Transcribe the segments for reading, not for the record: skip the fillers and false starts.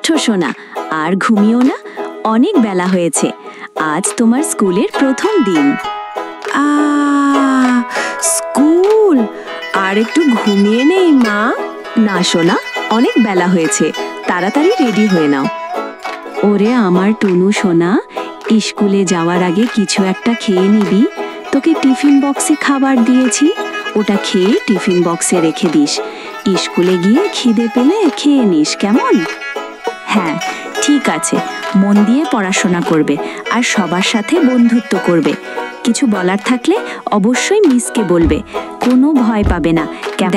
ওঠো সোনা, আর ঘুমিও না, অনেক বেলা হয়েছে। আজ তোমার স্কুলের প্রথম দিন। স্কুল? আর একটু ঘুমিয়ে নেই মা। না সোনা, অনেক বেলা হয়েছে, তাড়াতাড়ি রেডি হয়ে নাও। ওরে আমার টুনু সোনা, স্কুলে যাওয়ার আগে কিছু একটা খেয়ে নিবি। তোকে টিফিন বক্সে খাবার দিয়েছি, ওটা খেয়ে টিফিন বক্সে রেখে দিস। স্কুলে গিয়ে খিদে পেলে খেয়ে নিস, কেমন? হ্যাঁ ঠিক আছে, মন দিয়ে পড়াশোনা করবে আর সবার সাথে বন্ধুত্ব করবে। কিছু বলার থাকলে অবশ্যই মিসকে বলবে, কোনো ভয় পাবে না।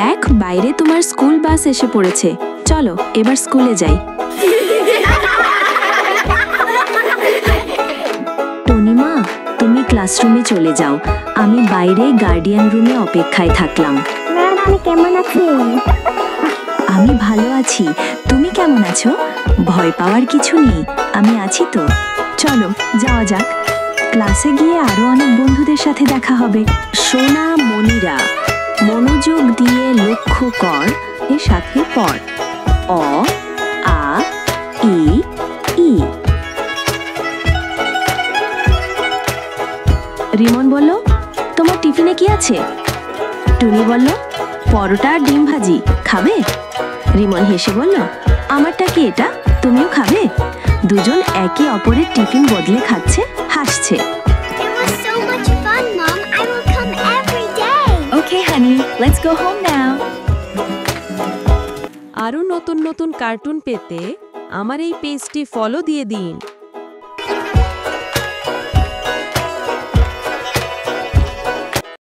দেখ, বাইরে তোমার স্কুল বাস এসে পড়েছে, চলো এবার স্কুলে যাই। টনিমা, তুমি ক্লাসরুমে চলে যাও, আমি বাইরে গার্ডিয়ান রুমে অপেক্ষায় থাকলাম। ম্যাম, আপনি কেমন আছেন? আমি ভালো আছি, তুমি কেমন আছো? ভয় পাওয়ার কিছু নেই, আমি আছি তো। চলো যাওয়া যাক, ক্লাসে গিয়ে আরো অনেক বন্ধুদের সাথে দেখা হবে। সোনা মনিরা, মনোযোগ দিয়ে লক্ষ্য কর, এর সাথে পড়। অ আ ই ই। রিমন বলল, তোমার টিফিনে কি আছে? টুনি বলল, পরোটা আর ডিম ভাজি, খাবে? রিমন হেসে বলল, আমারটা কি এটা, তুমিও খাবে? দুজন একে অপরের টিফিন বদলে খাচ্ছে, হাসছে। It was so much fun, Mom. I will come every day. Okay, honey, let's go home now. আরো নতুন নতুন কার্টুন পেতে আমার এই পেজটি ফলো দিয়ে দিন।